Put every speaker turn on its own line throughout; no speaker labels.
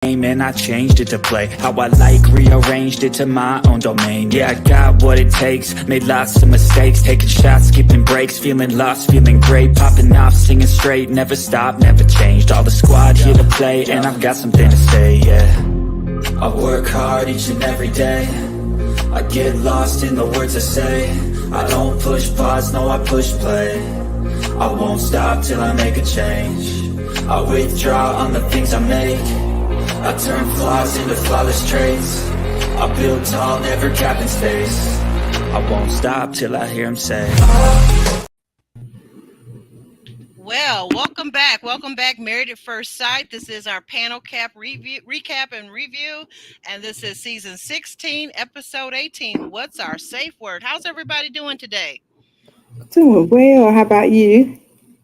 And I changed it to play how I like, rearranged it to my own domain. Yeah, I got what it takes, made lots of mistakes, taking shots, skipping breaks, feeling lost, feeling great, popping off, singing straight, never stopped, never changed. All the squad here to play, and I've got something to say, yeah. I work hard each and every day, I get lost in the words I say. I don't push pause, no, I push play. I won't stop till I make a change. I withdraw on the things I make. I turn flaws into flawless traits. I build tall, never capping space. I won't stop till I hear him say,
Well, welcome back. Welcome back, Married at First Sight. This is our panel recap and review. And this is season 16, episode 18. What's our safe word? How's everybody doing today?
Doing well. How about you?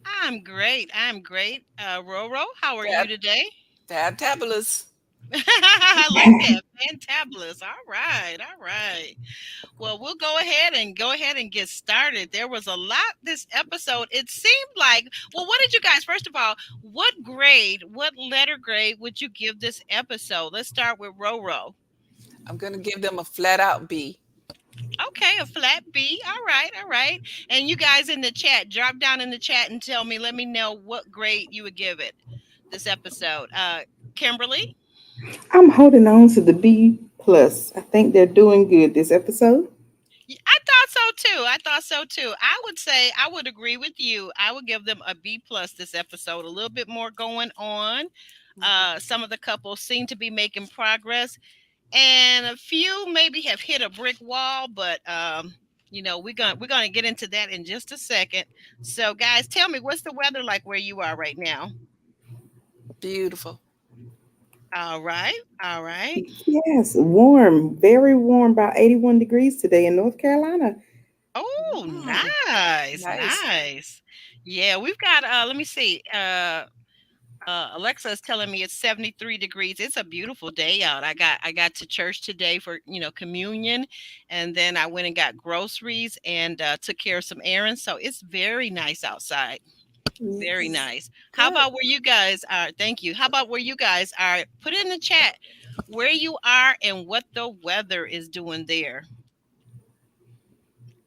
I'm great. Roro, how are you today?
Fantabulous.
I like that. Fantabulous. All right. Well, we'll go ahead and get started. There was a lot this episode. It seemed like, well, what did you guys, first of all, what letter grade would you give this episode? Let's start with Roro.
I'm going to give them a flat out B.
Okay, a flat B. All right. And you guys in the chat, drop down in the chat and let me know what grade you would give it this episode. Kimberly?
I'm holding on to the B plus. I think they're doing good this episode.
I thought so too. I would say I would agree with you. I would give them a B plus this episode. A little bit more going on. Some of the couples seem to be making progress, and a few maybe have hit a brick wall. But we're gonna get into that in just a second. So, guys, tell me, what's the weather like where you are right now?
Beautiful.
All right.
Yes, warm, very warm, about 81 degrees today in North Carolina.
Oh, nice. Yeah, we've got, let me see. Alexa is telling me it's 73 degrees. It's a beautiful day out. I got to church today for, communion, and then I went and got groceries and took care of some errands. So it's very nice outside. Very nice. How about where you guys are? Thank you. How about where you guys are? Put it in the chat where you are and what the weather is doing there.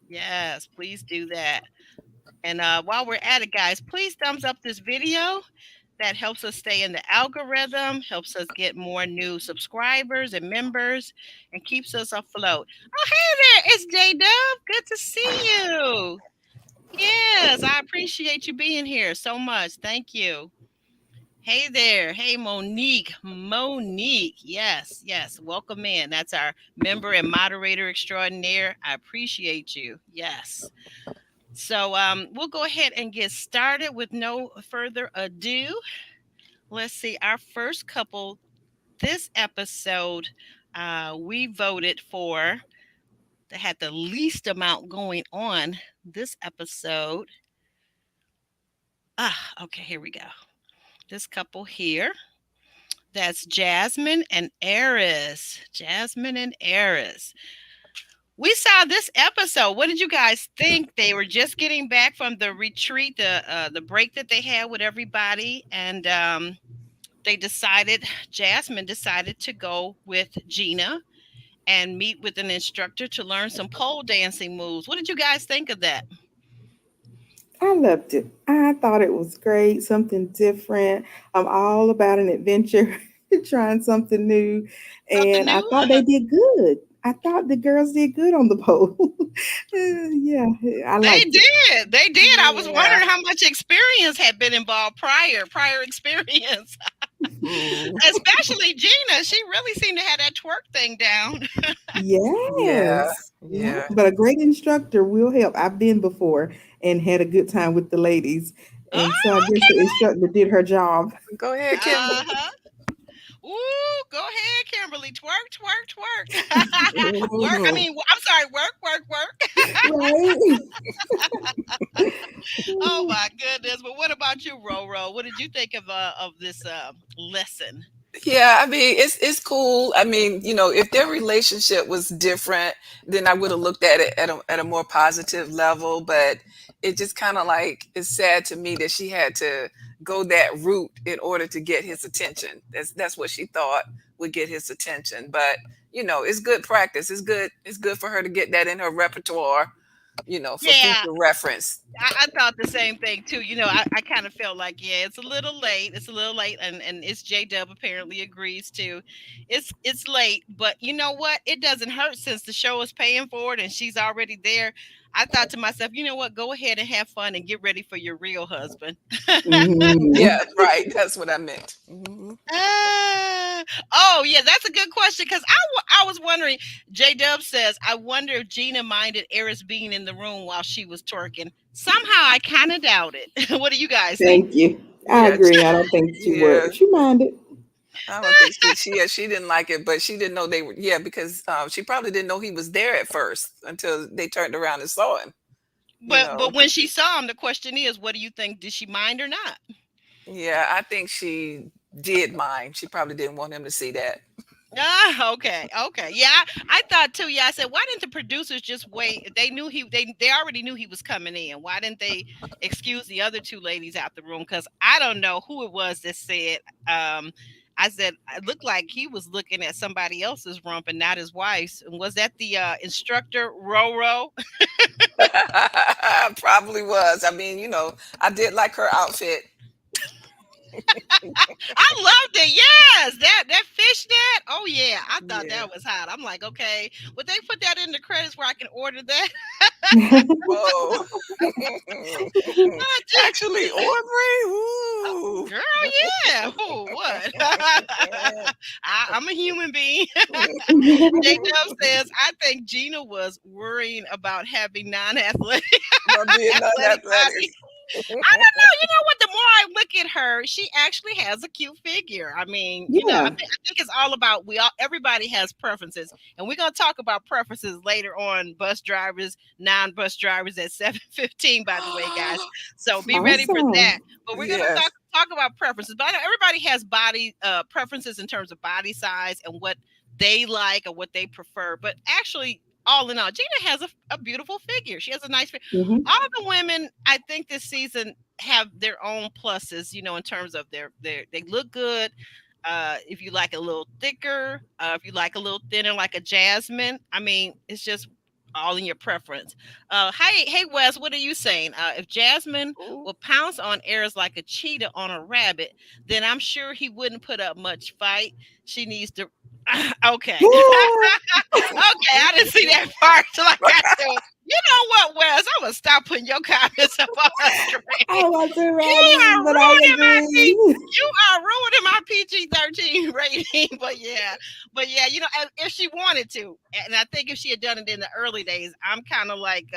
Yes, please do that. And while we're at it, guys, please thumbs up this video. That helps us stay in the algorithm, helps us get more new subscribers and members, and keeps us afloat. Oh, hey there, it's J-Dub. Good to see you. Yes, I appreciate you being here so much. Thank you. Hey there. Hey, Monique. Yes. Welcome in. That's our member and moderator extraordinaire. I appreciate you. Yes. So we'll go ahead and get started with no further ado. Let's see. Our first couple this episode, we voted for that had the least amount going on this episode. Okay, here we go. This couple here. That's Jasmine and Eris. We saw this episode. What did you guys think? They were just getting back from the retreat, the break that they had with everybody, and Jasmine decided to go with Gina and meet with an instructor to learn some pole dancing moves. What did you guys think of that?
I loved it. I thought it was great, something different. I'm all about an adventure, trying something new. And I thought they did good. I thought the girls did good on the pole. Yeah,
They did. Yeah. I was wondering how much experience had been involved prior experience. Especially Gina. She really seemed to have that twerk thing down.
Yes. Yeah. But a great instructor will help. I've been before and had a good time with the ladies. And so I guess the instructor did her job.
Go ahead, Kimberly.
Ooh, go ahead, Kimberly. Twerk. Work. Oh my goodness. But what about you, Roro? What did you think of this lesson?
Yeah, I mean, it's cool. I mean, if their relationship was different, then I would have looked at it at a more positive level. But it just kind of like it's sad to me that she had to go that route in order to get his attention. That's what she thought would get his attention. But it's good practice. It's good for her to get that in her repertoire. For
Yeah,
future reference.
I thought the same thing too. I kind of felt like, yeah, it's a little late. It's a little late, and it's J Dub apparently agrees too. It's late, but you know what? It doesn't hurt since the show is paying for it and she's already there. I thought to myself, you know what? Go ahead and have fun and get ready for your real husband.
Yeah,
Mhm.
right. That's what I meant.
Ah, oh yeah, that's a good question because I was wondering. J Dub says, I wonder if Gina minded Eris being in the room while she was twerking. Somehow I kind of doubt it. What do you guys think?
Thank you. I
Yeah,
agree. I don't think she
yeah.
would. She minded.
I don't think she didn't like it, but she didn't know they were, yeah, because she probably didn't know he was there at first until they turned around and saw him. You
But
know,
when she saw him, the question is, what do you think? Did she mind or not?
yeah, I think she did mind. She probably didn't want him to see that.
Ah, okay, okay, yeah, I thought too. Yeah, I said, why didn't the producers just wait? They knew they already knew he was coming in. Why didn't they excuse the other two ladies out the room? Because I don't know who it was that said. I said it looked like he was looking at somebody else's rump and not his wife's. And was that the instructor Roro?
Probably was. I mean, I did like her outfit.
I loved it. Yes, that fish net. Oh yeah, I thought
Yeah.
that was hot. I'm like, okay, would they put that in the credits where I can order that?
Whoa.
Ah, gee,
Actually, Aubrey. Ooh.
girl, yeah. Who? What? I'm a human being. J Dub says, I think Gina was worrying about having non-athletic
About being not
athletic
athletic.
body. I don't know. You know what? The more I look at her, she actually has a cute figure. I mean,
Yeah.
I think it's all about everybody has preferences, and we're gonna talk about preferences later on. Bus drivers, non-bus drivers at 7:15. By the way, guys, so be ready for that.
Awesome.
But we're gonna
Yes.
talk about preferences. But I know everybody has body preferences in terms of body size and what they like or what they prefer. But actually, all in all, Gina has a beautiful figure. She has a nice figure.
Hmm.
All the women I think this season have their own pluses, in terms of they look good. If you like a little thicker, if you like a little thinner, like a Jasmine, I mean, it's just all in your preference. Hey Wes, what are you saying? If Jasmine
Ooh.
will pounce on Eris like a cheetah on a rabbit, then I'm sure he wouldn't put up much fight. She needs to. Okay. Okay, I didn't see that part till I got to it. You know what, Wes? I'm gonna stop putting your comments up on the
I
screen.
wasn't
You
ready,
are
but I
ruining my P.
agree.
You are ruining my PG-13 rating. But yeah, if she wanted to, and I think if she had done it in the early days, I'm kind of like,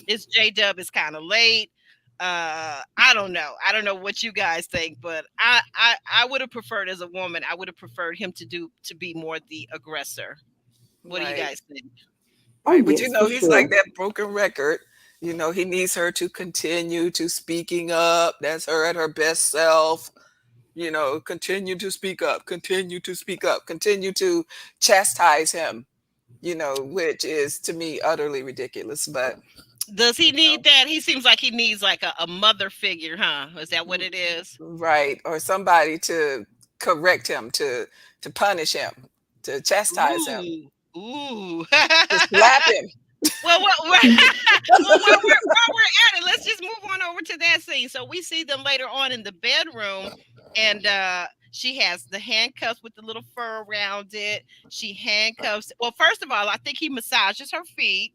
it's J Dub is kind of late. I don't know. I don't know what you guys think, but I would have preferred as a woman. I would have preferred him to be more the aggressor. What do you
Right.
guys think?
Oh,
Right. But
yes, for
he's like
sure.
that broken record. He needs her to continue to speaking up. That's her at her best self. Continue to speak up, continue to speak up, continue to chastise him, which is to me utterly ridiculous. But,
Does he
you
need that? He seems like he needs like a mother figure, huh? Is that what it is?
right. Or somebody to correct him, to punish him, to chastise him,
Ooh, ooh.
to slap him.
Well, well, while we're at it, let's just move on over to that scene. So we see them later on in the bedroom, and she has the handcuffs with the little fur around it. She handcuffs. Well, first of all, I think he massages her feet.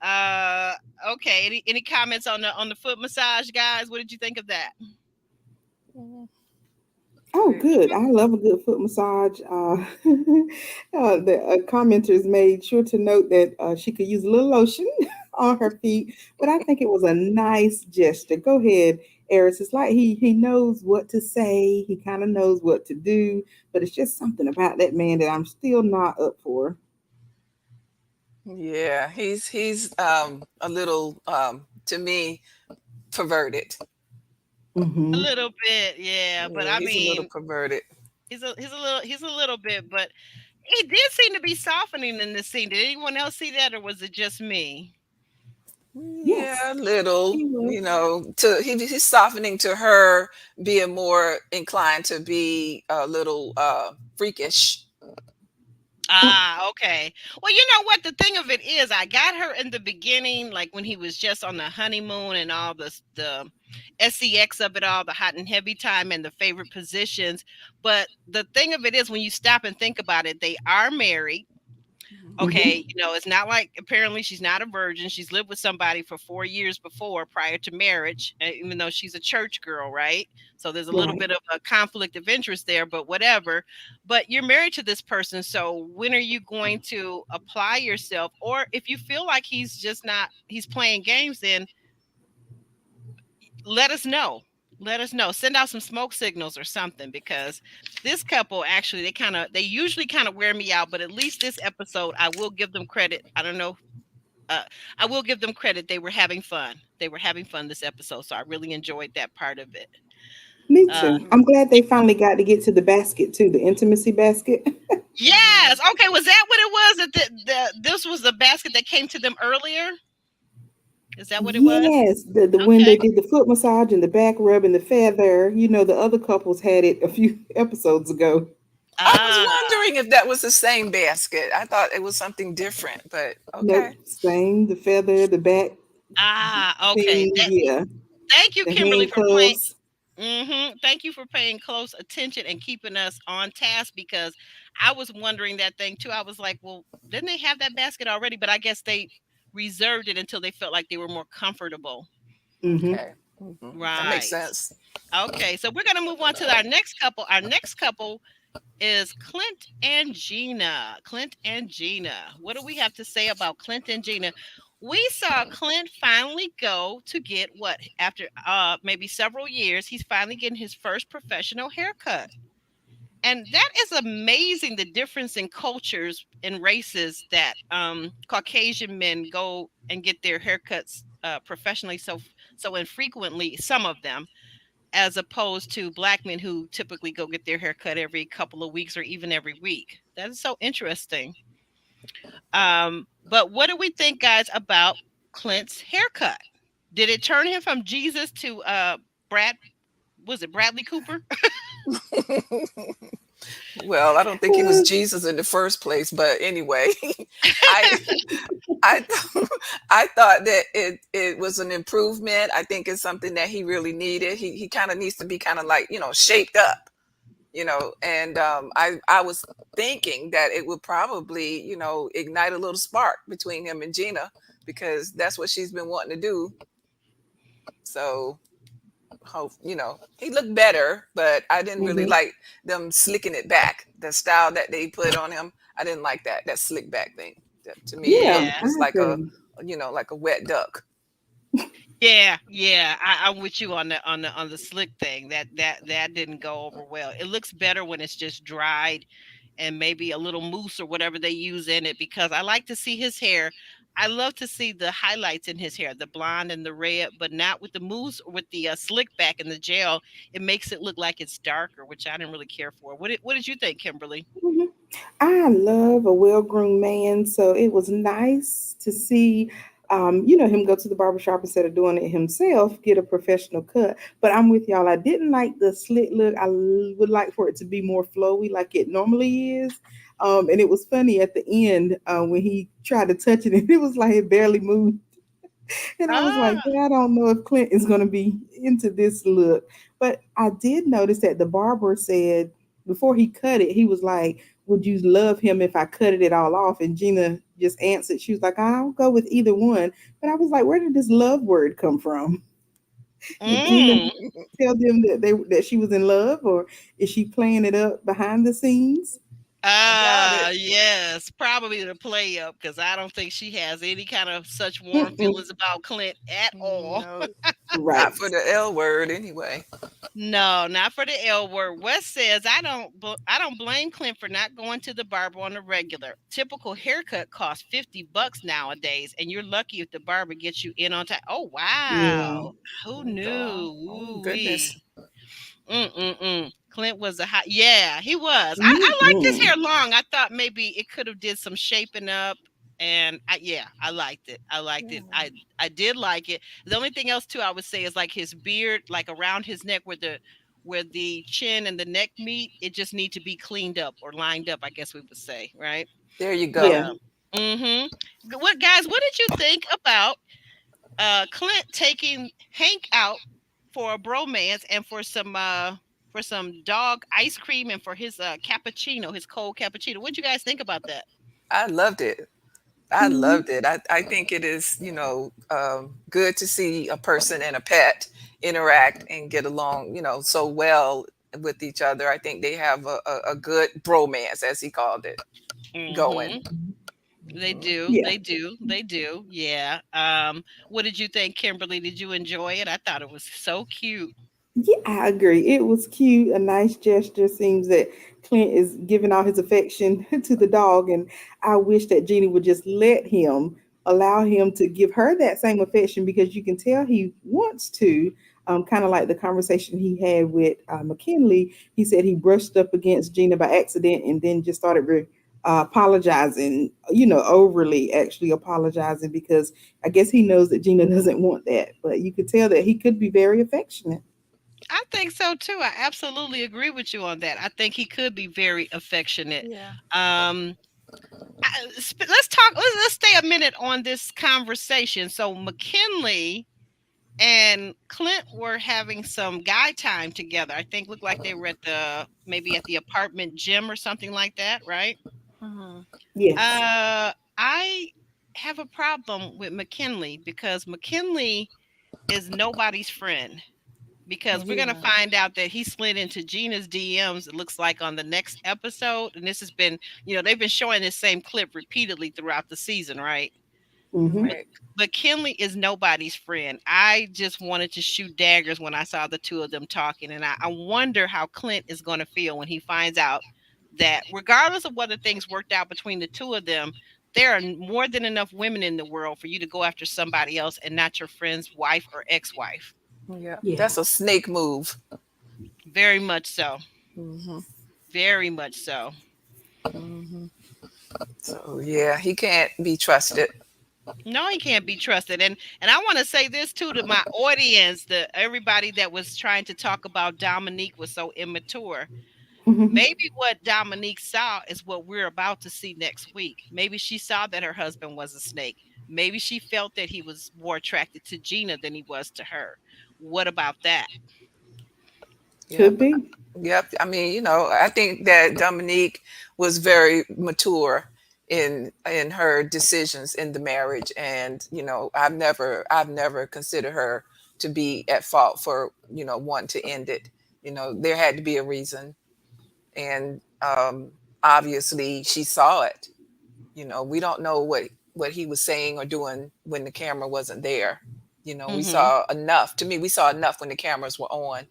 Uh, okay. Any comments on the foot massage, guys? What did you think of that?
Oh, good. I love a good foot massage. The commenters made sure to note that she could use a little lotion on her feet, but I think it was a nice gesture. Go ahead, Eris. It's like he knows what to say. He kind of knows what to do, but it's just something about that man that I'm still not up for.
Yeah, he's a little to me perverted.
A
Hmm.
little bit, yeah. But
Yeah,
I
he's a little
mean,
perverted.
He's a little bit, but he did seem to be softening in this scene. Did anyone else see that, or was it just me?
Yeah,
Yes,
a little,
he
you
was.
know, to he's softening to her being more inclined to be a little freakish.
Ah, okay. Well, you know what? The thing of it is, I got her in the beginning, like when he was just on the honeymoon and all the sex of it all, the hot and heavy time and the favorite positions. But the thing of it is, when you stop and think about it, they are married. Okay,
Hmm.
it's not like apparently she's not a virgin. She's lived with somebody for 4 years before prior to marriage, even though she's a church girl, right? So there's a little
Right.
bit of a conflict of interest there, but whatever. But you're married to this person, so when are you going to apply yourself? Or if you feel like he's just not, he's playing games, then let us know. Let us know. Send out some smoke signals or something, because this couple actually, they usually kind of wear me out, but at least this episode I will give them credit. I don't know, uh, I will give them credit. They were having fun. They were having fun this episode, so I really enjoyed that part of it.
Me
Uh,
too. I'm glad they finally got to get to the basket too, the intimacy basket.
Hmm.
yes. Okay. Was that what it was? That this was the basket that came to them earlier? Is that what it was?
Yes, the when
Okay.
they did the foot massage and the back rub and the feather, the other couples had it a few episodes ago.
I was
Ah.
wondering if that was the same basket. I thought it was something different, but okay.
Nope, same. The feather, the back
Ah. Okay.
thing, yeah.
Thank you,
The
Kimberly, for playing.
handcuffs.
Thank you for paying close attention and keeping us on task, because I was wondering that thing too. I was like, well, didn't they have that basket already? But I guess they reserved it until they felt like they were more comfortable.
Mm-hmm.
Okay. That makes
Right.
sense.
Okay. So we're going to move on to our next couple. Our next couple is Clint and Gina. Clint and Gina. What do we have to say about Clint and Gina? We saw Clint finally go to get what, after maybe several years, he's finally getting his first professional haircut. And that is amazing, the difference in cultures and races that Caucasian men go and get their haircuts professionally so infrequently, some of them, as opposed to black men who typically go get their hair cut every couple of weeks or even every week. That is so interesting. But what do we think, guys, about Clint's haircut? Did it turn him from Jesus to Brad? Was it Bradley Cooper?
Well, I don't think he was Jesus in the first place, but anyway, I I I thought that it was an improvement. I think it's something that he really needed. He kind of needs to be kind of like, shaped up, and I was thinking that it would probably, ignite a little spark between him and Gina, because that's what she's been wanting to do. So hope, he looked better, but I didn't really
Mm-hmm.
like them slicking it back. The style that they put on him, I didn't like that slick back thing. To me, it
Yeah,
looked
Yeah.
I
just like
agree.
like a wet duck.
Yeah. I'm with you on the slick thing. That didn't go over well. It looks better when it's just dried and maybe a little mousse or whatever they use in it, because I like to see his hair. I love to see the highlights in his hair, the blonde and the red, but not with the mousse or with the slick back and the gel. It makes it look like it's darker, which I didn't really care for. What did you think, Kimberly?
Mhm. I love a well-groomed man, so it was nice to see, him go to the barbershop instead of doing it himself, get a professional cut. But I'm with y'all. I didn't like the slit look. Would like for it to be more flowy, like it normally is. And it was funny at the end when he tried to touch it, and it was like it barely moved. And I was like,
Ah,
yeah, I don't know if Clint is going to be into this look. But I did notice that the barber said before he cut it, he was like, would you love him if I cut it all off? And Gina just answered, she was like, I'll go with either one. But I was like, where did this love word come from? Did Gina
mm.
tell them that she was in love, or is she playing it up behind the scenes?
I doubt
Ah,
it.
yes, probably the play up, because I don't think she has any kind of such warm
Mm-mm.
feelings about Clint at all.
No, not
Right.
for the L word anyway.
No, not for the L word. West says I don't blame Clint for not going to the barber on the regular. Typical haircut costs $50 nowadays, and you're lucky if the barber gets you in on time. Oh
Yeah.
wow, who knew?
Oh
Ooh
goodness.
wee. Mm-mm-mm. Clint was a hot. Yeah, he was. I liked his
Mm-hmm.
hair long. I thought maybe it could have did some shaping up, and yeah, I liked it. I liked it.
Yeah.
I did like it. The only thing else too, I would say, is like his beard, like around his neck, where the chin and the neck meet. It just need to be cleaned up or lined up. I guess we would say, right?
There you
But
go.
Yeah.
what guys? What did you think about Clint taking Hank out for a bromance and for some dog ice cream and for his cappuccino, his cold cappuccino? What'd you guys think about that?
I loved it. I
Mm-hmm.
loved it. I think it is, good to see a person and a pet interact and get along, so well with each other. I think they have a good bromance, as he called it, going.
Hmm. They do.
Yeah.
They do. They do. Yeah. What did you think, Kimberly? Did you enjoy it? I thought it was so cute.
Yeah, I agree. It was cute, a nice gesture. Seems that Clint is giving all his affection to the dog, and I wish that Jeannie would just let him, allow him to give her that same affection because you can tell he wants to. Kind of like the conversation he had with McKinley. He said he brushed up against Gina by accident and then just started apologizing, overly actually apologizing because I guess he knows that Gina doesn't want that. But you could tell that he could be very affectionate.
I think so too. I absolutely agree with you on that. I think he could be very affectionate.
Yeah.
Um, let's talk. Let's stay a minute on this conversation. So McKinley and Clint were having some guy time together. I think looked like they were at the maybe at the apartment gym or something like that, right?
Hmm.
Yes.
I have a problem with McKinley because McKinley is nobody's friend. Because we're gonna
Yeah.
find out that he slid into Gina's DMs. It looks like on the next episode, and this has been, they've been showing this same clip repeatedly throughout the season, right?
Hmm.
But
Right.
but Kinley is nobody's friend. I just wanted to shoot daggers when I saw the two of them talking, and I wonder how Clint is going to feel when he finds out that, regardless of whether things worked out between the two of them, there are more than enough women in the world for you to go after somebody else and not your friend's wife or ex-wife.
Yeah.
Yeah.
That's a snake move.
Very much so.
Hmm.
Very much so.
Hmm. So yeah, he can't be trusted.
No, he can't be trusted. And I want to say this too to my audience, the everybody that was trying to talk about Dominique was so immature. Maybe what Dominique saw is what we're about to see next week. Maybe she saw that her husband was a snake. Maybe she felt that he was more attracted to Gina than he was to her. What about that?
Yep.
Could be.
Yep. I mean, I think that Dominique was very mature in her decisions in the marriage, and I've never considered her to be at fault for wanting to end it. There had to be a reason, and obviously she saw it. We don't know what he was saying or doing when the camera wasn't there. We
Hmm.
saw enough. To me, we saw enough when the cameras were on.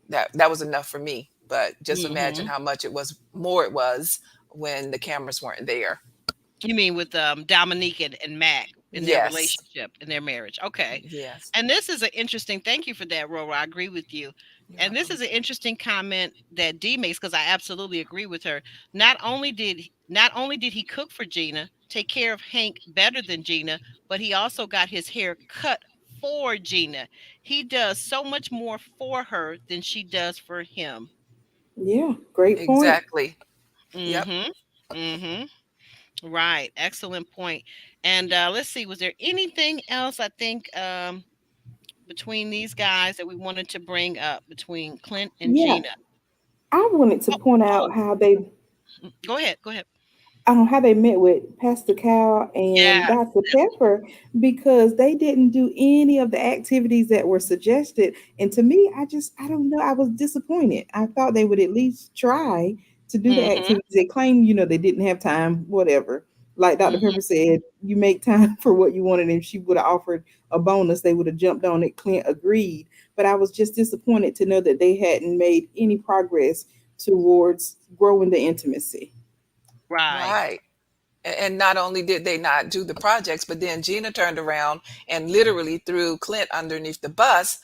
That was enough for me. But just imagine
Hmm.
how much it was when the cameras weren't there.
You mean with Dominique and Mac in their
Yes.
relationship, in their marriage? Okay.
Yes.
And this is an interesting. Thank you for that, Rora. I agree with you.
You're
And this
welcome.
is an interesting comment that D makes because I absolutely agree with her. Not only did he cook for Gina, take care of Hank better than Gina, but he also got his hair cut for Gina. He does so much more for her than she does for him.
Yeah. Great point.
Exactly. Yep.
Mm-hmm. Mm-hmm. Right. Excellent point. And let's see, was there anything else I think between these guys that we wanted to bring up between Clint and
Yeah.
Gina?
I wanted to
Oh,
point
oh,
out how they
go ahead. Go ahead.
how they met with Pastor Cal and
Yeah.
Dr. Pepper because they didn't do any of the activities that were suggested. And to me, I don't know, I was disappointed. I thought they would at least try to do the
Mm-hmm.
activities. They claim, they didn't have time, whatever. Like Dr.
Mm-hmm.
Pepper said, you make time for what you wanted. And if she would have offered a bonus, they would have jumped on it. Clint agreed. But I was just disappointed to know that they hadn't made any progress towards growing the intimacy.
Right.
Right. And not only did they not do the projects, but then Gina turned around and literally threw Clint underneath the bus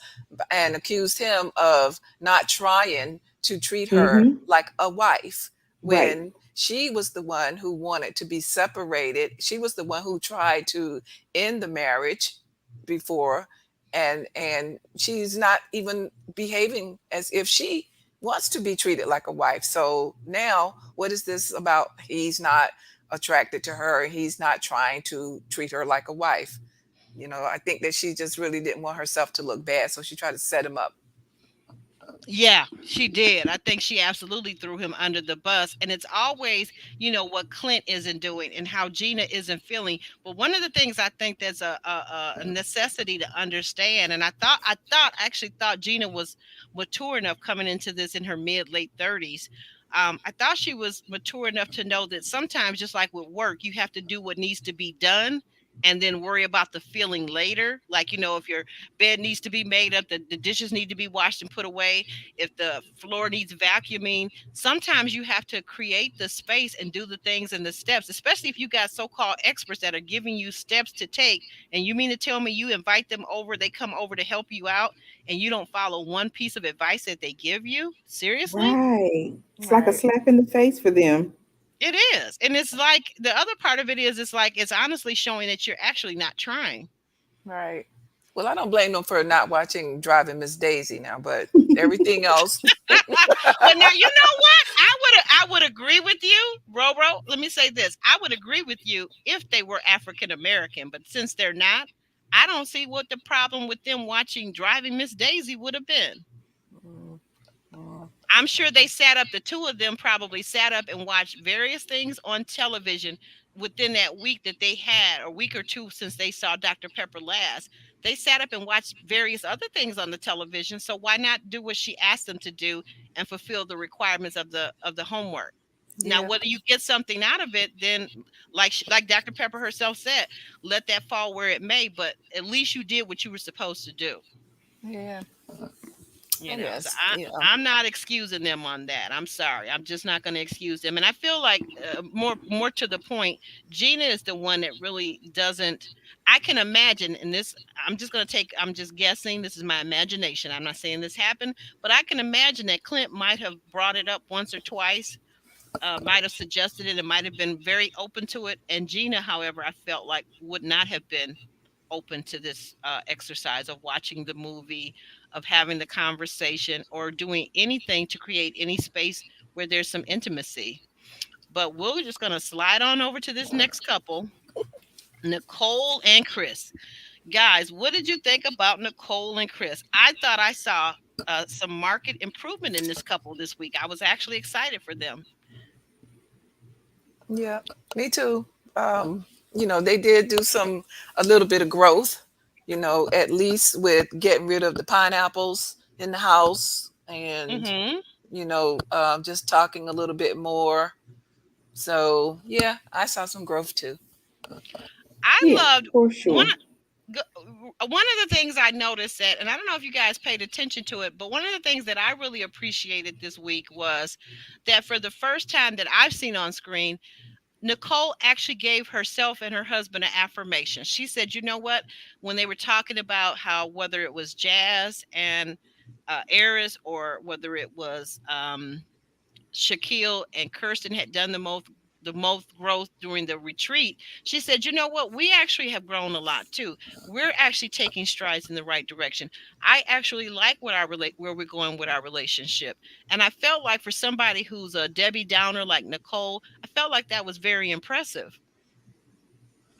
and accused him of not trying to treat her
Mm-hmm.
like a wife
Right.
when she was the one who wanted to be separated. She was the one who tried to end the marriage before, and she's not even behaving as if she wants to be treated like a wife. So now what is this about? He's not attracted to her. He's not trying to treat her like a wife. I think that she just really didn't want herself to look bad, so she tried to set him up.
Yeah, she did. I think she absolutely threw him under the bus. And it's always, what Clint isn't doing and how Gina isn't feeling. But one of the things I think there's a necessity to understand, and I actually thought Gina was mature enough coming into this in her mid late 30s. I thought she was mature enough to know that sometimes, just like with work, you have to do what needs to be done and then worry about the feeling later. Like, if your bed needs to be made up, the dishes need to be washed and put away, if the floor needs vacuuming, sometimes you have to create the space and do the things and the steps, especially if you got so-called experts that are giving you steps to take. And you mean to tell me you invite them over, they come over to help you out, and you don't follow one piece of advice that they give you? Seriously?
Right. It's like a
Right.
slap in the face for them.
It is. And it's like the other part of it is it's like it's honestly showing that you're actually not trying.
Right. Well, I don't blame them for not watching Driving Miss Daisy now, but everything else.
Well, now you know what? I would agree with you, Roro. Let me say this. I would agree with you if they were African American, but since they're not, I don't see what the problem with them watching Driving Miss Daisy would have been.
Mm, mm,
I'm sure they sat up, the two of them probably sat up and watched various things on television within that week that they had, or week or two since they saw Dr. Pepper last. They sat up and watched various other things on the television. So why not do what she asked them to do and fulfill the requirements of the homework? Now,
yeah.
whether you get something out of it, then like Dr. Pepper herself said, let that fall where it may. But at least you did what you were supposed to do.
Yeah.
You
I
know, so
guess. Yeah.
I'm not excusing them on that. I'm sorry. I'm just not going to excuse them. And I feel like more to the point, Gina is the one that really doesn't. I can imagine, and this I'm just going to take. I'm just guessing. This is my imagination. I'm not saying this happened, but I can imagine that Clint might have brought it up once or twice. Might have suggested it and might have been very open to it. And Gina, however, I felt like would not have been open to this exercise of watching the movie, of having the conversation, or doing anything to create any space where there's some intimacy. But we're just going to slide on over to this next couple, Nicole and Chris. Guys, what did you think about Nicole and Chris? I thought I saw some market improvement in this couple this week. I was actually excited for them.
Yeah. Me too. They did do a little bit of growth, at least with getting rid of the pineapples in the house and,
Hmm.
just talking a little bit more. So, yeah, I saw some growth too.
I
Yeah,
loved
for
one.
sure.
One of the things I noticed that, and I don't know if you guys paid attention to it, but one of the things that I really appreciated this week was that for the first time that I've seen on screen, Nicole actually gave herself and her husband an affirmation. She said, you know what? When they were talking about how whether it was Jazz and Eris, or whether it was Shaquille and Kirsten had done the most growth during the retreat, she said, "You know what? We actually have grown a lot too. We're actually taking strides in the right direction. I actually like what our where we're going with our relationship." And I felt like for somebody who's a Debbie Downer like Nicole, I felt like that was very impressive.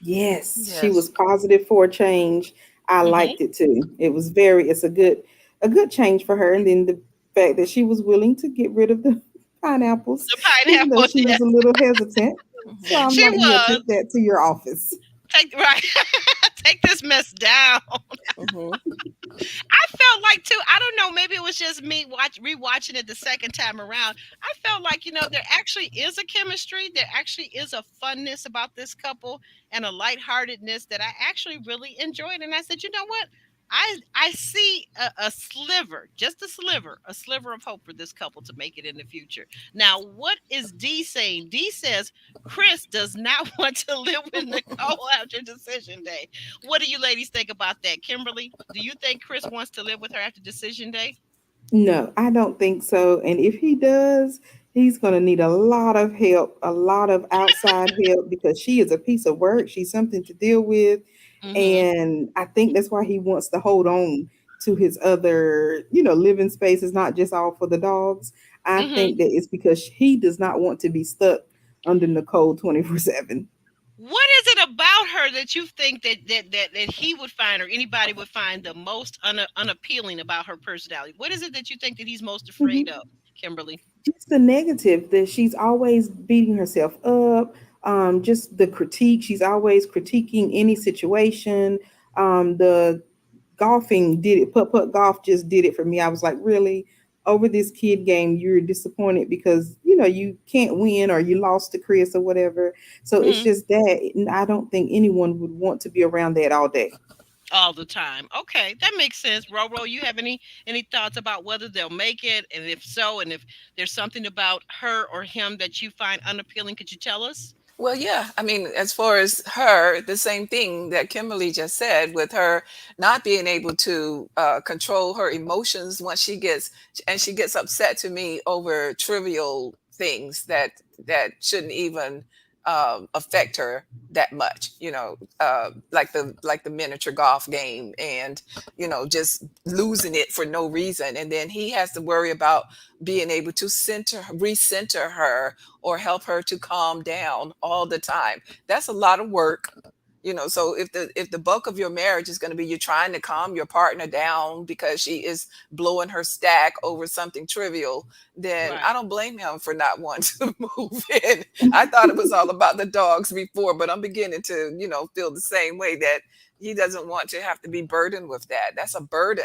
Yes, she was
Yes.
positive for a change. I
Hmm.
liked it too. It's a good change for her. And then the fact that she was willing to get rid of the pineapples,
The
even though
pineapple,
she
yeah,
was a little hesitant. So
Hmm.
I'm
she
like, yeah,
was.
take that to your office.
Take right, take this mess down.
Hmm.
I felt like too. I don't know. Maybe it was just me rewatching it the second time around. I felt like there actually is a chemistry. There actually is a funness about this couple and a lightheartedness that I actually really enjoyed. And I said, you know what? I see a sliver, just a sliver of hope for this couple to make it in the future. Now, what is D saying? D says Chris does not want to live with Nicole after decision day. What do you ladies think about that? Kimberly, do you think Chris wants to live with her after decision day?
No, I don't think so. And if he does, he's going to need a lot of help, a lot of outside help because she is a piece of work. She's something to deal with.
Mm-hmm.
And I think that's why he wants to hold on to his other, living spaces, not just all for the dogs. I
Mm-hmm.
think that it's because he does not want to be stuck under Nicole 24/7.
What is it about her that you think that he would find or anybody would find the most unappealing about her personality? What is it that you think that he's most afraid of, Kimberly?
Just the negative that she's always beating herself up, just the critique, she's always critiquing any situation. The golfing did it, putt golf just did it for me. I was like, really, over this kid game you're disappointed because you can't win or you lost to Chris or whatever. So it's
Hmm.
just that, and I don't think anyone would want to be around that all day.
All the time. Okay, that makes sense. Roro, you have any thoughts about whether they'll make it, and if so, and if there's something about her or him that you find unappealing, could you tell us?
Well, yeah. I mean, as far as her, the same thing that Kimberly just said, with her not being able to control her emotions once she gets upset to me over trivial things that shouldn't even affect her that much. Like the miniature golf game, and just losing it for no reason, and then he has to worry about being able to recenter her or help her to calm down all the time. That's a lot of work. So if the bulk of your marriage is going to be you trying to calm your partner down because she is blowing her stack over something trivial, then I
Right.
don't blame him for not wanting to move in. I thought it was all about the dogs before, but I'm beginning to feel the same way, that he doesn't want to have to be burdened with that. That's a burden,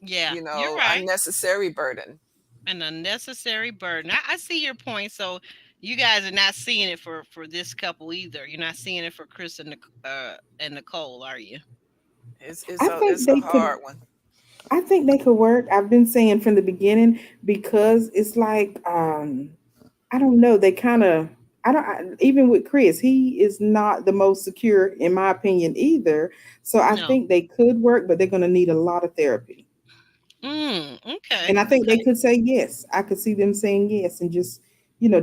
Yeah, you're right.
unnecessary burden.
An unnecessary burden. I see your point. So you guys are not seeing it for this couple either. You're not seeing it for Chris and Nicole, are you?
It's it's
I
a
think
it's a
they could
hard one.
I think they could work. I've been saying from the beginning because it's like I don't know. They kind of even with Chris, he is not the most secure in my opinion either. So I
No.
think they could work, but they're going to need a lot of therapy.
Okay.
And I think they
Okay.
could say yes. I could see them saying yes and just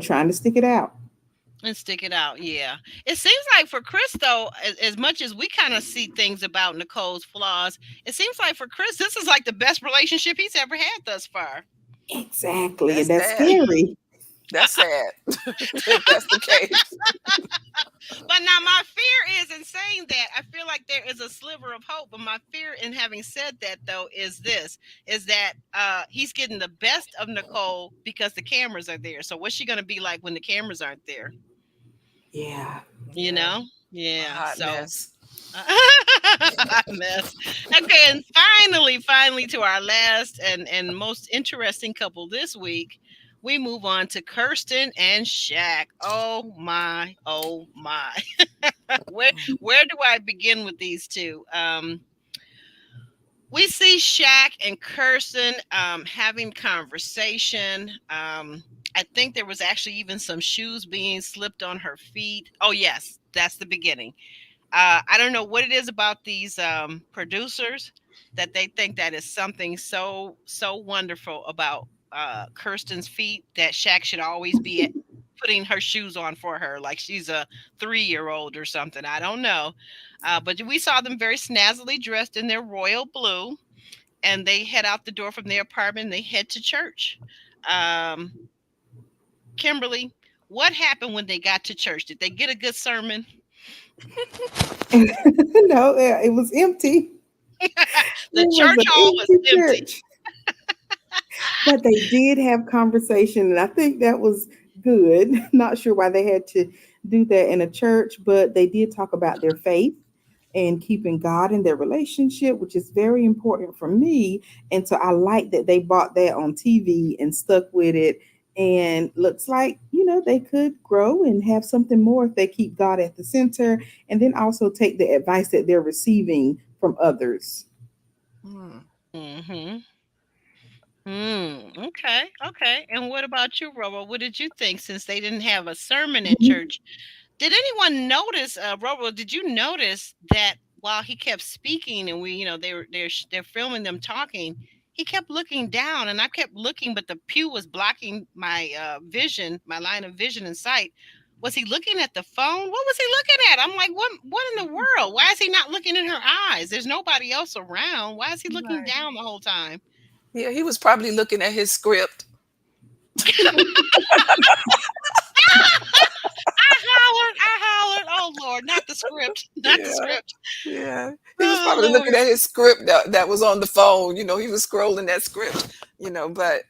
trying to stick it out.
And stick it out. Yeah. It seems like for Chris, though, as much as we kind of see things about Nicole's flaws, it seems like for Chris, this is like the best relationship he's ever had thus far.
Exactly, and
That's
that's
sad.
scary.
That's sad. If that's the case.
But now my fear is in saying that I feel like there is a sliver of hope. But my fear in having said that though is this is that he's getting the best of Nicole because the cameras are there. So what's she gonna be like when the cameras aren't there?
Yeah.
You
Yeah,
know?
a
Yeah.
hot
So
mess.
hot mess. Okay, and finally to our last and most interesting couple this week, we move on to Kirsten and Shaq. Oh my, oh my. where where do I begin with these two? We see Shaq and Kirsten having conversation. I think there was actually even some shoes being slipped on her feet. Oh yes, that's the beginning. I don't know what it is about these producers that they think that is something so wonderful about Kirsten's feet that Shaq should always be putting her shoes on for her, like she's a 3-year old or something. I don't know, but we saw them very snazzily dressed in their royal blue, and they head out the door from their apartment. And they head to church. Um, Kimberly, what happened when they got to church? Did they get a good sermon?
No, it was empty.
The
It was
church
an
hall was
empty
empty.
church. But they did have conversation, and I think that was good. Not sure why they had to do that in a church, but they did talk about their faith and keeping God in their relationship, which is very important for me. And so I like that they bought that on TV and stuck with it. And looks like, they could grow and have something more if they keep God at the center and then also take the advice that they're receiving from others.
Mm-hmm. Okay. Okay. And what about you, Robo? What did you think since they didn't have a sermon at
Mhm.
church? Did anyone notice, Robo? Did you notice that while he kept speaking and we, they're filming them talking, he kept looking down, and I kept looking, but the pew was blocking my vision, my line of vision and sight. Was he looking at the phone? What was he looking at? I'm like, what? What in the world? Why is he not looking in her eyes? There's nobody else around. Why is he looking
Right.
down the whole time?
Yeah, he was probably looking at his script.
I hollered. Oh Lord, not the script, not the
Yeah.
script.
Yeah, he was
Oh
probably looking
Lord.
at his script that was on the phone. He was scrolling that script. But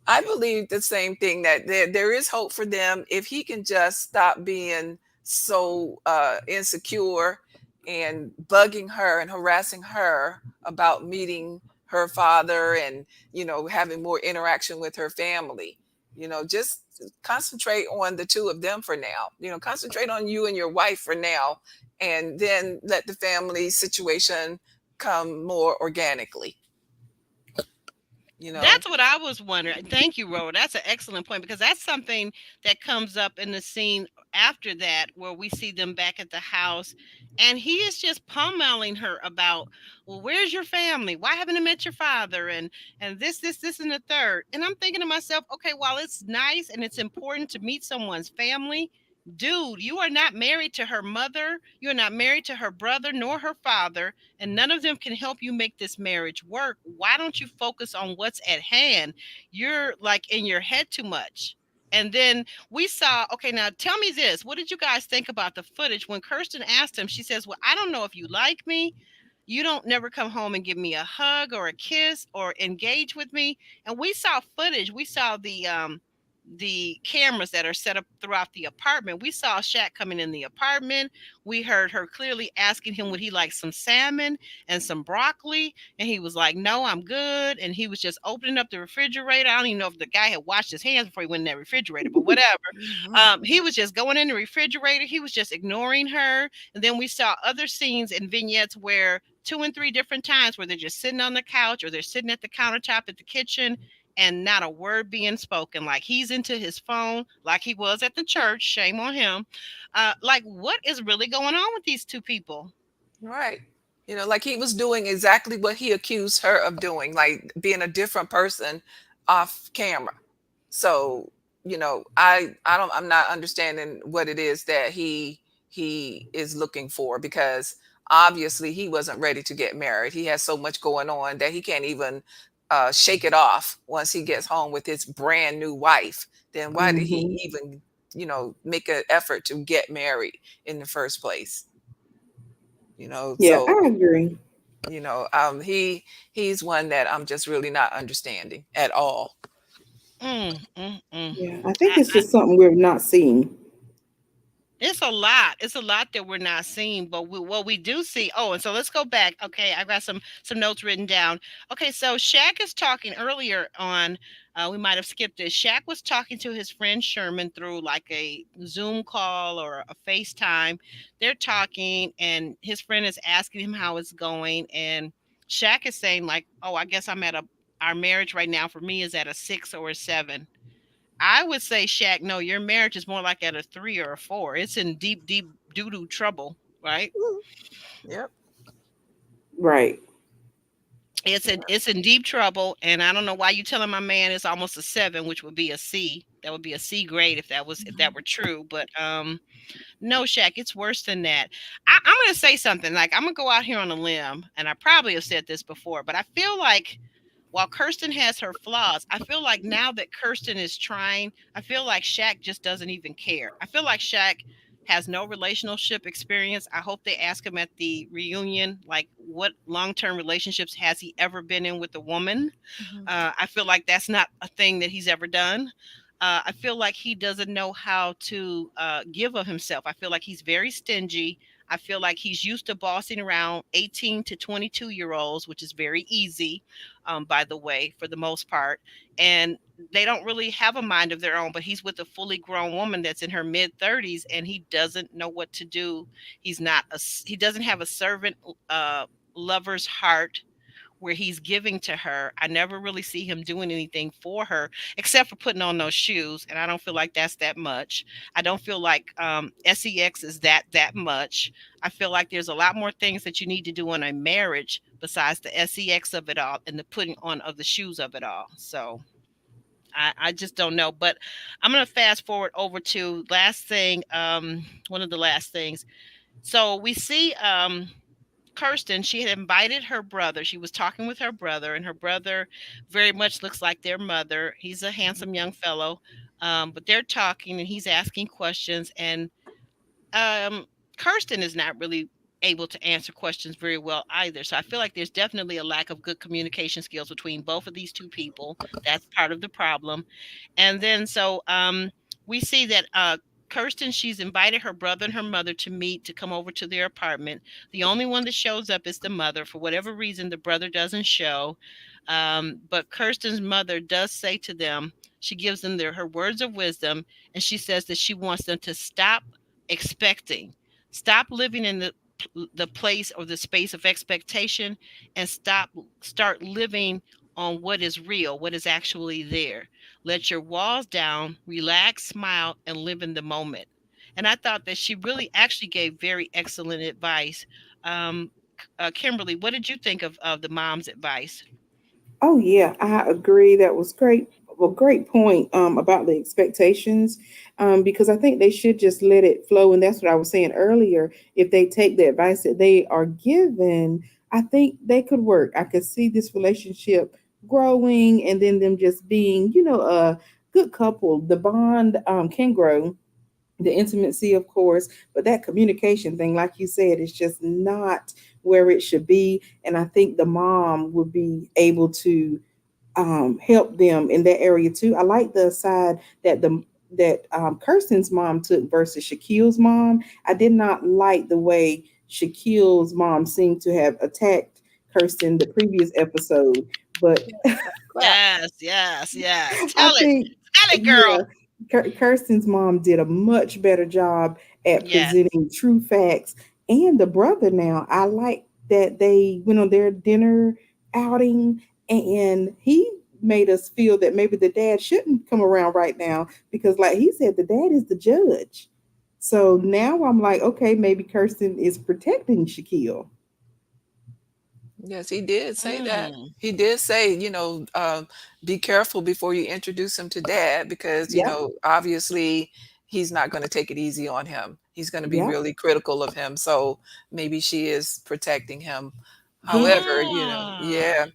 I believe the same thing, that there is hope for them if he can just stop being so insecure and bugging her and harassing her about meeting her father, and having more interaction with her family. Just concentrate on the two of them for now. Concentrate on you and your wife for now, and then let the family situation come more organically, you know.
That's what I was wondering. Thank you, Robert. That's an excellent point because that's something that comes up in the scene after that, where we see them back at the house, and he is just pummeling her about, well, where's your family? Why haven't I met your father? And this, and the third. And I'm thinking to myself, okay, while it's nice and it's important to meet someone's family, dude, you are not married to her mother. You are not married to her brother nor her father, and none of them can help you make this marriage work. Why don't you focus on what's at hand? You're like in your head too much. And then we saw, okay, now tell me this. What did you guys think about the footage when Kirsten asked him? She says, well, I don't know if you like me. You don't never come home and give me a hug or a kiss or engage with me. And we saw footage. We saw the cameras that are set up throughout the apartment. We saw Shaq coming in the apartment. We heard her clearly asking him would he like some salmon and some broccoli, and he was like, "No, I'm good." And he was just opening up the refrigerator. I don't even know if the guy had washed his hands before he went in that refrigerator, but whatever.
Mhm.
He was just going in the refrigerator. He was just ignoring her. And then we saw other scenes and vignettes where two and three different times where they're just sitting on the couch or they're sitting at the countertop at the kitchen and not a word being spoken. Like he's into his phone, like he was at the church. Shame on him. Like, what is really going on with these two people?
Right. Like he was doing exactly what he accused her of doing, like being a different person off camera. So, I'm not understanding what it is that he is looking for, because obviously he wasn't ready to get married. He has so much going on that he can't even shake it off once he gets home with his brand new wife. Then why did he
Mhm.
even, make an effort to get married in the first place?
Yeah,
So,
I agree.
he's one that I'm just really not understanding at all.
Mm, mm, mm.
Yeah, I think it's just something we're not seeing.
It's a lot. It's a lot that we're not seeing, but what we do see. Oh, and so let's go back. Okay, I've got some notes written down. Okay, so Shaq is talking earlier on. We might have skipped this. Shaq was talking to his friend Sherman through like a Zoom call or a FaceTime. They're talking, and his friend is asking him how it's going, and Shaq is saying like, "Oh, I guess I'm at a our marriage right now for me is at a 6 or a 7." I would say, Shaq, no, your marriage is more like at a 3 or a 4. It's in deep, deep doo doo trouble, right?
Mm. Yep.
Right.
It's in deep trouble, and I don't know why you telling my man it's almost a 7, which would be a C. That would be a C grade if that were true. But no, Shaq, it's worse than that. I'm gonna say something. Like I'm gonna go out here on a limb, and I probably have said this before, but I feel like while Kirsten has her flaws, I feel like now that Kirsten is trying, I feel like Shaq just doesn't even care. I feel like Shaq has no relationship experience. I hope they ask him at the reunion, like, what long term relationships has he ever been in with a woman?
Mhm.
I feel like that's not a thing that he's ever done. I feel like he doesn't know how to give of himself. I feel like he's very stingy. I feel like he's used to bossing around 18 to 22-year-olds, which is very easy, by the way, for the most part. And they don't really have a mind of their own, but he's with a fully grown woman that's in her mid 30s and he doesn't know what to do. He doesn't have a servant lover's heart where he's giving to her. I never really see him doing anything for her except for putting on those shoes, and I don't feel like that's that much. I don't feel like sex is that much. I feel like there's a lot more things that you need to do in a marriage besides the sex of it all and the putting on of the shoes of it all. So I just don't know. But I'm gonna fast forward over to last thing. One of the last things. So we see Kirsten, she had invited her brother. She was talking with her brother, and her brother very much looks like their mother. He's a handsome young fellow, but they're talking, and he's asking questions. And um, Kirsten is not really able to answer questions very well either. So I feel like there's definitely a lack of good communication skills between both of these two people. That's part of the problem. And then we see that Kirsten, she's invited her brother and her mother to meet to come over to their apartment. The only one that shows up is the mother. For whatever reason, the brother doesn't show. But Kirsten's mother does say to them, she gives them her words of wisdom, and she says that she wants them to stop expecting, stop living in the place or the space of expectation, and start living on what is real, what is actually there. Let your walls down, relax, smile, and live in the moment. And I thought that she really actually gave very excellent advice. Um, Kimberly, what did you think of the mom's advice?
Oh yeah, I agree. That was great. Well, great point about the expectations, because I think they should just let it flow, and that's what I was saying earlier. If they take the advice that they are given, I think they could work. I could see this relationship growing, and then them just being, a good couple. The bond can grow, the intimacy, of course, but that communication thing, like you said, is just not where it should be. And I think the mom would be able to help them in that area too. I like the side that Kirsten's mom took versus Shaquille's mom. I did not like the way Shaquille's mom seemed to have attacked Kirsten the previous episode, but
Clap.
Yes, yes, yes.
I think,
Tell it,
yeah,
girl.
Kirsten's mom did a much better job at
Yes.
presenting true facts. And the brother now, I like that they went on their dinner outing, and he made us feel that maybe the dad shouldn't come around right now because, like he said, the dad is the judge. So now I'm like, okay, maybe Kirsten is protecting Shaquille.
Yes, he did say that.
Mm,
He did say, be careful before you introduce him to dad because,
Yep,
obviously he's not going to take it easy on him. He's going to be
yep.
really critical of him. So maybe she is protecting him.
Yeah,
However,
ah.
yeah,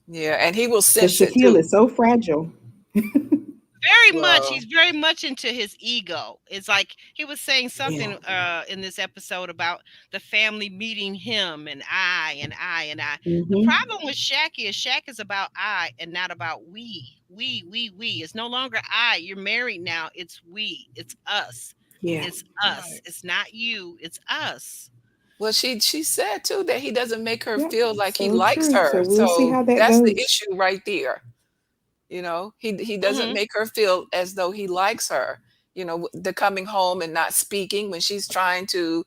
yeah, and he will
because
sense it
Shaquille
too.
is so fragile.
Very much.
Well,
He's very much into his ego. It's like he was saying
Yeah.
something in this episode about the family meeting him and I and I and I. The
Hmm.
problem with Shaq is about I and not about we. We. It's no longer I. You're married now. It's we. It's us.
Yeah.
It's us.
right.
It's not you. It's us.
Well, she said too that he doesn't make her
Yep.
feel like he
So
likes
true. So
her.
we'll see
So
how that
that's the
goes.
issue right there. He doesn't
Hmm.
make her feel as though he likes her. The coming home and not speaking when she's trying to,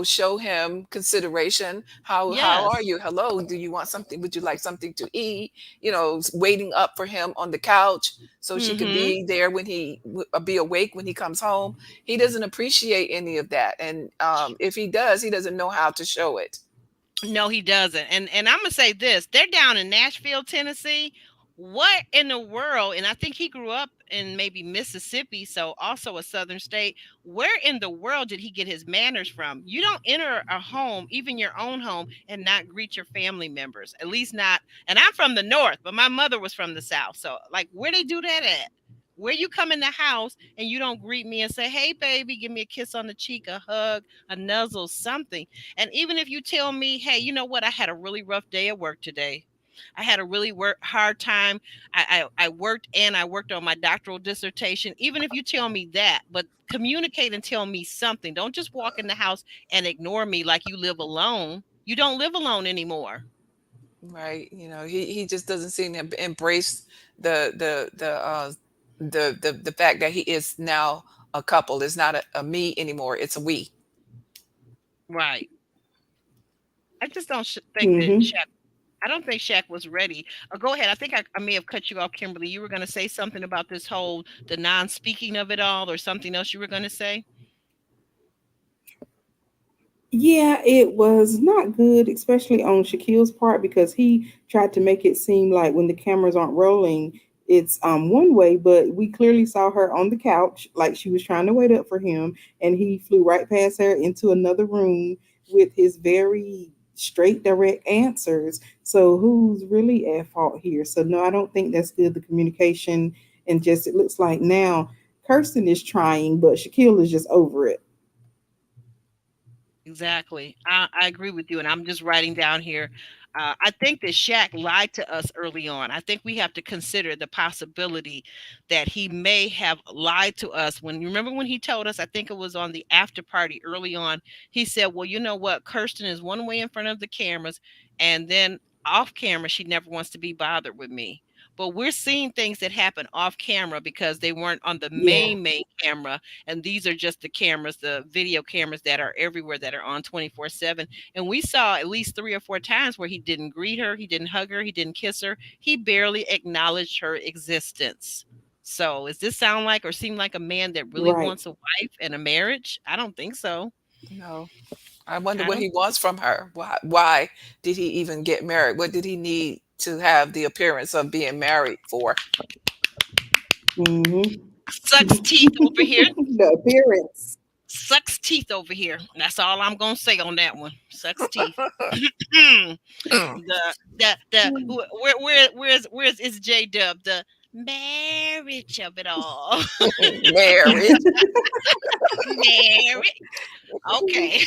show him consideration. How are
Yes.
you? Hello, do you want something? Would you like something to eat? Waiting up for him on the couch so she could
Hmm.
be there when be awake when he comes home. He doesn't appreciate any of that, and if he does, he doesn't know how to show it.
No, he doesn't. And I'm gonna say this: they're down in Nashville, Tennessee. What in the world? And I think he grew up in maybe Mississippi, so also a southern state. Where in the world did he get his manners from? You don't enter a home, even your own home, and not greet your family members. At least not. And I'm from the north, but my mother was from the south. So, like, where they do that at? Where you come in the house and you don't greet me and say, "Hey, baby, give me a kiss on the cheek, a hug, a nuzzle, something." And even if you tell me, hey, you know what, I had a really rough day at work today. I had a really hard time. I worked and I worked on my doctoral dissertation. Even if you tell me that, but communicate and tell me something. Don't just walk in the house and ignore me like you live alone. You don't live alone anymore.
Right. He just doesn't seem to embrace the fact that he is now a couple. It's not a me anymore. It's a we.
Right. I just don't think that
Hmm.
Shaq. I don't think Shaq was ready. Go ahead. I think I may have cut you off, Kimberly. You were going to say something about this whole the non-speaking of it all, or something else you were going to say.
Yeah, it was not good, especially on Shaquille's part because he tried to make it seem like when the cameras aren't rolling, it's one way, but we clearly saw her on the couch like she was trying to wait up for him, and he flew right past her into another room with his very straight, direct answers. So who's really at fault here? So no, I don't think that's good. The communication and just it looks like now Kirsten is trying, but Shaquille is just over it.
Exactly. I agree with you. And I'm just writing down here. I think that Shaq lied to us early on. I think we have to consider the possibility that he may have lied to us. When you remember when he told us, I think it was on the after party early on, he said, well, you know what? Kirsten is one way in front of the cameras. And then off camera, she never wants to be bothered with me. But we're seeing things that happen off camera because they weren't on the
Yeah,
main camera, and these are just the cameras, the video cameras that are everywhere, that are on 24/7. And we saw at least 3 or 4 times where he didn't greet her, he didn't hug her, he didn't kiss her, he barely acknowledged her existence. So does this sound like or seem like a man that really
right.
wants a wife and a marriage? I don't think so.
No. I wonder
I
what
don't.
he wants from her. Why did he even get married? What did he need to have the appearance of being married for?
Hmm.
Sucks teeth over here.
The appearance.
Sucks teeth over here. That's all I'm gonna say on that one. Sucks teeth. the where's is J Dub, the marriage of it all.
Marriage.
Marriage. Okay.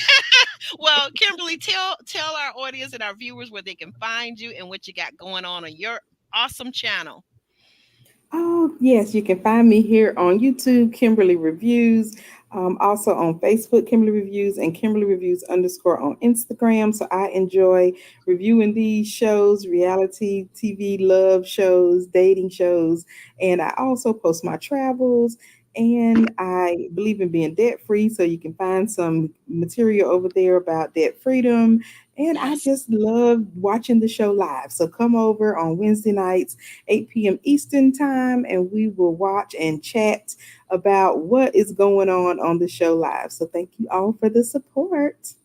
Well, Kimberly, tell our audience and our viewers where they can find you and what you got going on your awesome channel.
Oh, yes, you can find me here on YouTube, Kimberly Reviews. Also on Facebook, Kimberly Reviews, and Kimberly Reviews underscore on Instagram. So I enjoy reviewing these shows, reality TV love shows, dating shows, and I also post my travels. And I believe in being debt free, so you can find some material over there about debt freedom. And I
Yes.
just love watching the show live. So come over on Wednesday nights 8 p.m. Eastern Time, and we will watch and chat about what is going on the show live. So thank you all for the support.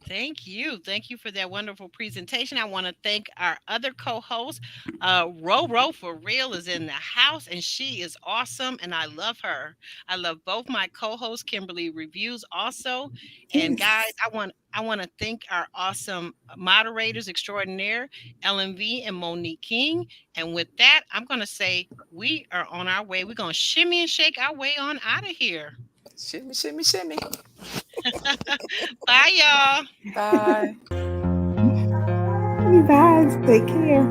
Thank you. Thank you for that wonderful presentation. I want to thank our other co-host. Roro for real is in the house, and she is awesome, and I love her. I love both my co-hosts, Kimberly Reviews also. And guys,
Yes.
I want to thank our awesome moderators extraordinaire, LMV and Monique King. And with that, I'm gonna say we are on our way. We're gonna shimmy and shake our way on out of here.
Shimmy, shimmy, shimmy.
Bye, y'all.
Bye.
You guys take care.